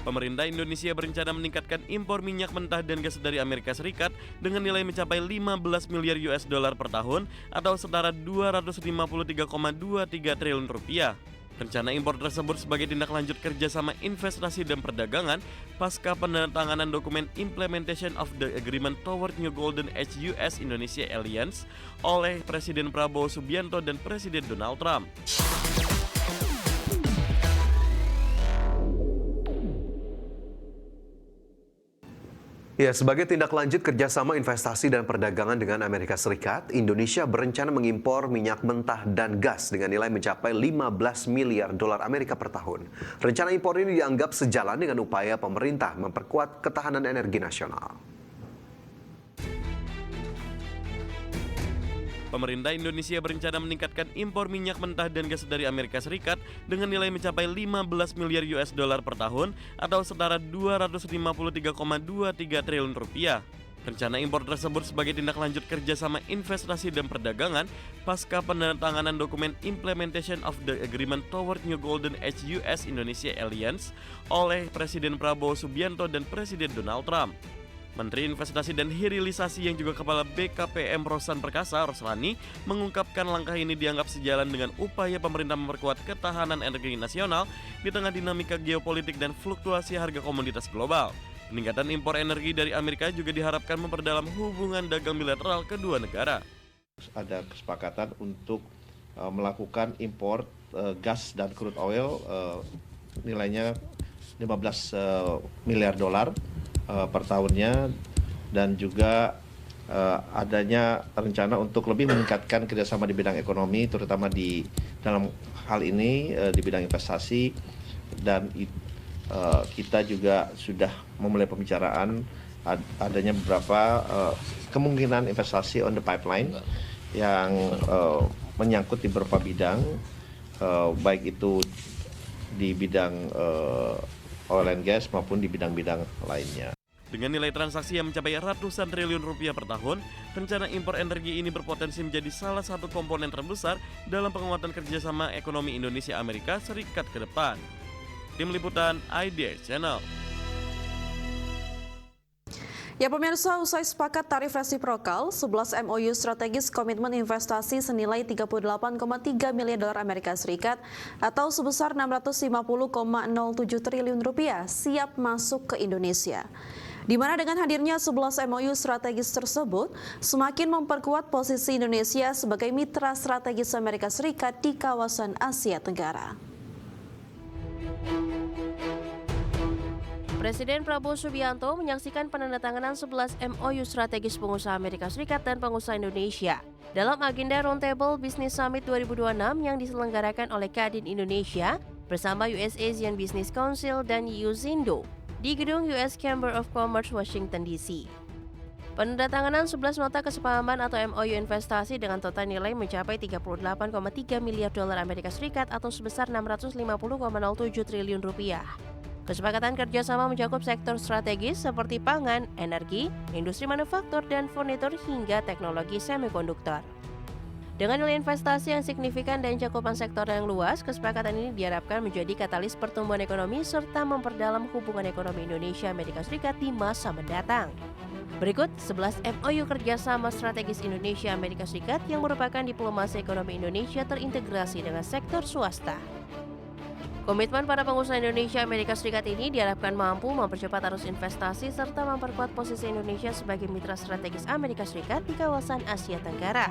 Pemerintah Indonesia berencana meningkatkan impor minyak mentah dan gas dari Amerika Serikat dengan nilai mencapai 15 miliar US dollar per tahun atau setara 253,23 triliun rupiah. Rencana impor tersebut sebagai tindak lanjut kerjasama investasi dan perdagangan pasca penandatanganan dokumen Implementation of the Agreement Toward New Golden Age US-Indonesia Alliance oleh Presiden Prabowo Subianto dan Presiden Donald Trump. Ya, sebagai tindak lanjut kerjasama investasi dan perdagangan dengan Amerika Serikat, Indonesia berencana mengimpor minyak mentah dan gas dengan nilai mencapai 15 miliar dolar Amerika per tahun. Rencana impor ini dianggap sejalan dengan upaya pemerintah memperkuat ketahanan energi nasional. Pemerintah Indonesia berencana meningkatkan impor minyak mentah dan gas dari Amerika Serikat dengan nilai mencapai 15 miliar US dollar per tahun atau setara 253,23 triliun rupiah. Rencana impor tersebut sebagai tindak lanjut kerjasama investasi dan perdagangan pasca penandatanganan dokumen Implementation of the Agreement Toward New Golden Age US-Indonesia Alliance oleh Presiden Prabowo Subianto dan Presiden Donald Trump. Menteri Investasi dan Hilirisasi yang juga Kepala BKPM Rosan Perkasa, Roslani, mengungkapkan langkah ini dianggap sejalan dengan upaya pemerintah memperkuat ketahanan energi nasional di tengah dinamika geopolitik dan fluktuasi harga komoditas global. Peningkatan impor energi dari Amerika juga diharapkan memperdalam hubungan dagang bilateral kedua negara. Ada kesepakatan untuk melakukan impor gas dan crude oil nilainya 15 miliar dolar per tahunnya, dan juga adanya rencana untuk lebih meningkatkan kerjasama di bidang ekonomi, terutama di dalam hal ini di bidang investasi, dan kita juga sudah memulai pembicaraan adanya beberapa kemungkinan investasi on the pipeline yang menyangkut di beberapa bidang, baik itu di bidang oil and gas maupun di bidang-bidang lainnya. Dengan nilai transaksi yang mencapai ratusan triliun rupiah per tahun, rencana impor energi ini berpotensi menjadi salah satu komponen terbesar dalam penguatan kerjasama ekonomi Indonesia-Amerika Serikat ke depan. Tim Liputan IDX Channel. Ya pemirsa, usai sepakat tarif resiprokal, 11 MOU strategis komitmen investasi senilai 38,3 miliar dolar Amerika Serikat atau sebesar 650,07 triliun rupiah siap masuk ke Indonesia. Di mana dengan hadirnya 11 MOU strategis tersebut, semakin memperkuat posisi Indonesia sebagai mitra strategis Amerika Serikat di kawasan Asia Tenggara. Presiden Prabowo Subianto menyaksikan penandatanganan 11 MOU strategis pengusaha Amerika Serikat dan pengusaha Indonesia dalam agenda Roundtable Business Summit 2026 yang diselenggarakan oleh Kadin Indonesia bersama US Asian Business Council dan USINDO di gedung US Chamber of Commerce, Washington DC. Penandatanganan 11 nota kesepahaman atau MOU investasi dengan total nilai mencapai 38,3 miliar dolar Amerika Serikat atau sebesar 650,07 triliun rupiah. Kesepakatan kerjasama mencakup sektor strategis seperti pangan, energi, industri manufaktur, dan furnitur hingga teknologi semikonduktor. Dengan nilai investasi yang signifikan dan cakupan sektor yang luas, kesepakatan ini diharapkan menjadi katalis pertumbuhan ekonomi serta memperdalam hubungan ekonomi Indonesia-Amerika Serikat di masa mendatang. Berikut 11 MOU kerjasama strategis Indonesia-Amerika Serikat yang merupakan diplomasi ekonomi Indonesia terintegrasi dengan sektor swasta. Komitmen para pengusaha Indonesia Amerika Serikat ini diharapkan mampu mempercepat arus investasi serta memperkuat posisi Indonesia sebagai mitra strategis Amerika Serikat di kawasan Asia Tenggara.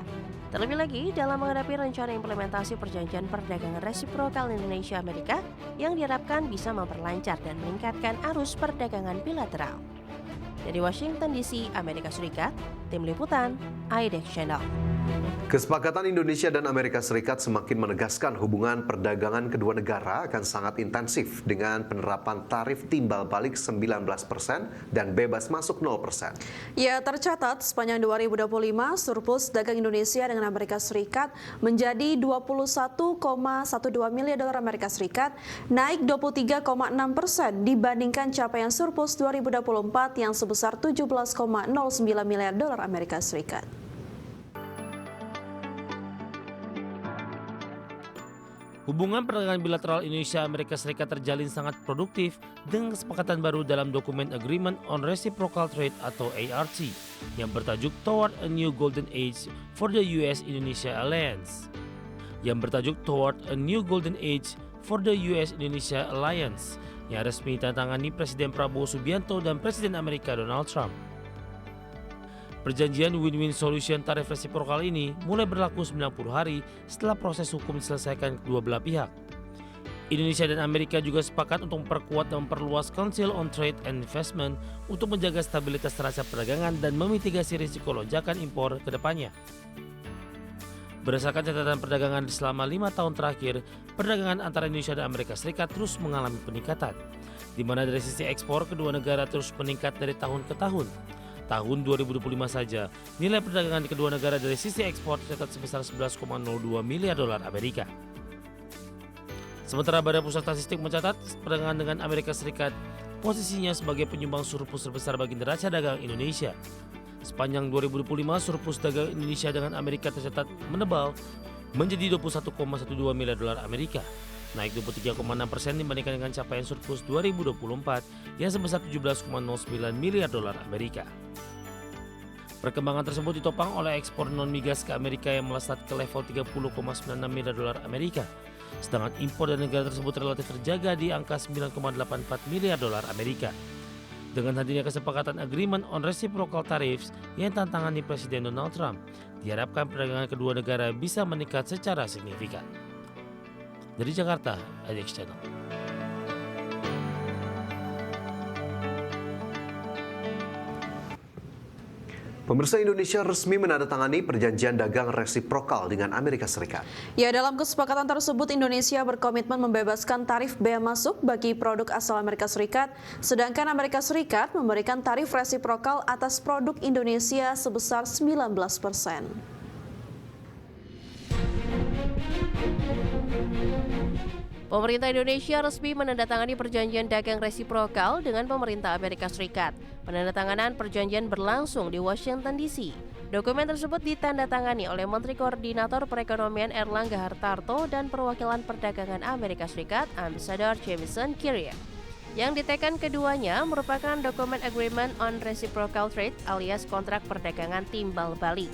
Terlebih lagi dalam menghadapi rencana implementasi perjanjian perdagangan resiprokal Indonesia Amerika yang diharapkan bisa memperlancar dan meningkatkan arus perdagangan bilateral. Dari Washington DC, Amerika Serikat, Tim Liputan, IDX Channel. Kesepakatan Indonesia dan Amerika Serikat semakin menegaskan hubungan perdagangan kedua negara akan sangat intensif dengan penerapan tarif timbal balik 19% dan bebas masuk 0%. Ya, tercatat sepanjang 2025 surplus dagang Indonesia dengan Amerika Serikat menjadi 21,12 miliar dolar Amerika Serikat, naik 23,6% dibandingkan capaian surplus 2024 yang sebesar 17,09 miliar dolar Amerika Serikat. Hubungan perdagangan bilateral Indonesia-Amerika Serikat terjalin sangat produktif dengan kesepakatan baru dalam dokumen Agreement on Reciprocal Trade atau ART yang bertajuk Toward a New Golden Age for the US-Indonesia Alliance. Yang resmi ditandatangani Presiden Prabowo Subianto dan Presiden Amerika Donald Trump. Perjanjian win-win solution tarif resiprokal ini mulai berlaku 90 hari setelah proses hukum diselesaikan kedua belah pihak. Indonesia dan Amerika juga sepakat untuk memperkuat dan memperluas Council on Trade and Investment untuk menjaga stabilitas neraca perdagangan dan memitigasi risiko lonjakan impor ke depannya. Berdasarkan catatan perdagangan selama 5 tahun terakhir, perdagangan antara Indonesia dan Amerika Serikat terus mengalami peningkatan, di mana dari sisi ekspor kedua negara terus meningkat dari tahun ke tahun. Tahun 2025 saja, nilai perdagangan kedua negara dari sisi ekspor tercatat sebesar 11,02 miliar dolar Amerika. Sementara Badan Pusat Statistik mencatat perdagangan dengan Amerika Serikat posisinya sebagai penyumbang surplus terbesar bagi neraca dagang Indonesia. Sepanjang 2025, surplus dagang Indonesia dengan Amerika tercatat menebal menjadi 21,12 miliar dolar Amerika, naik 23,6% dibandingkan dengan capaian surplus 2024 yang sebesar 17,09 miliar dolar Amerika. Perkembangan tersebut ditopang oleh ekspor non-migas ke Amerika yang melesat ke level 30,96 miliar dolar Amerika, sedangkan impor dari negara tersebut relatif terjaga di angka 9,84 miliar dolar Amerika. Dengan hadirnya kesepakatan Agreement on Reciprocal Tariffs yang ditantangani Presiden Donald Trump, diharapkan perdagangan kedua negara bisa meningkat secara signifikan. Dari Jakarta, IDX Channel. Pemirsa, Indonesia resmi menandatangani perjanjian dagang resiprokal dengan Amerika Serikat. Ya, dalam kesepakatan tersebut Indonesia berkomitmen membebaskan tarif bea masuk bagi produk asal Amerika Serikat, sedangkan Amerika Serikat memberikan tarif resiprokal atas produk Indonesia sebesar 19%. Pemerintah Indonesia resmi menandatangani perjanjian dagang resiprokal dengan pemerintah Amerika Serikat. Penandatanganan perjanjian berlangsung di Washington DC. Dokumen tersebut ditandatangani oleh Menteri Koordinator Perekonomian Erlangga Hartarto dan Perwakilan Perdagangan Amerika Serikat, Ambassador Jamison Kirrier. Yang ditekan keduanya merupakan dokumen Agreement on Reciprocal Trade alias kontrak perdagangan timbal balik.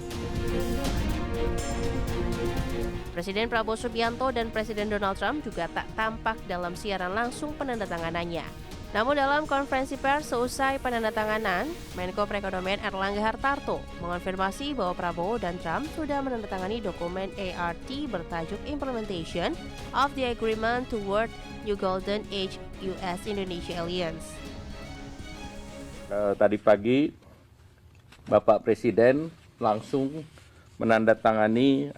Presiden Prabowo Subianto dan Presiden Donald Trump juga tak tampak dalam siaran langsung penandatanganannya. Namun dalam konferensi pers seusai penandatanganan, Menko Perekonomian Erlangga Hartarto mengonfirmasi bahwa Prabowo dan Trump sudah menandatangani dokumen ART bertajuk Implementation of the Agreement Toward New Golden Age US-Indonesia Alliance. Tadi pagi Bapak Presiden langsung menandatangani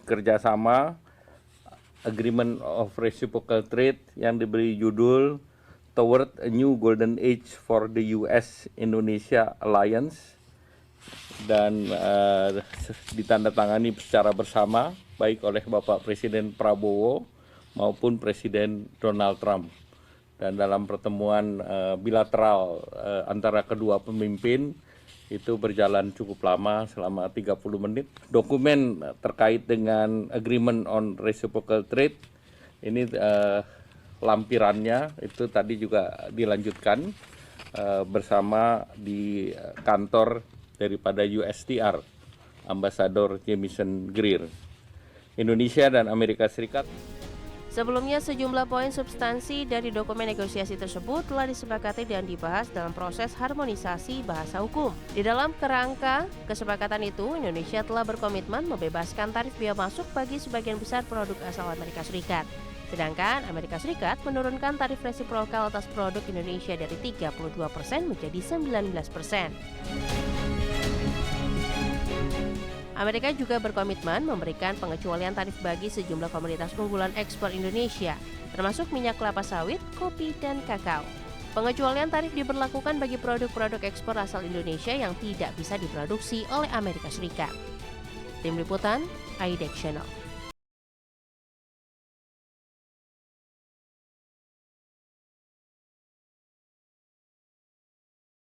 kerjasama Agreement of Reciprocal Trade yang diberi judul Toward a New Golden Age for the US-Indonesia Alliance dan ditandatangani secara bersama baik oleh Bapak Presiden Prabowo maupun Presiden Donald Trump. Dan dalam pertemuan bilateral antara kedua pemimpin itu berjalan cukup lama, selama 30 menit. Dokumen terkait dengan Agreement on Reciprocal Trade ini lampirannya itu tadi juga dilanjutkan bersama di kantor daripada USTR, Ambassador Jamison Greer. Indonesia dan Amerika Serikat. Sebelumnya, sejumlah poin substansi dari dokumen negosiasi tersebut telah disepakati dan dibahas dalam proses harmonisasi bahasa hukum. Di dalam kerangka kesepakatan itu, Indonesia telah berkomitmen membebaskan tarif bea masuk bagi sebagian besar produk asal Amerika Serikat. Sedangkan Amerika Serikat menurunkan tarif resiprokal atas produk Indonesia dari 32% menjadi 19%. Amerika juga berkomitmen memberikan pengecualian tarif bagi sejumlah komoditas unggulan ekspor Indonesia, termasuk minyak kelapa sawit, kopi, dan kakao. Pengecualian tarif diberlakukan bagi produk-produk ekspor asal Indonesia yang tidak bisa diproduksi oleh Amerika Serikat. Tim Liputan, IDX Channel.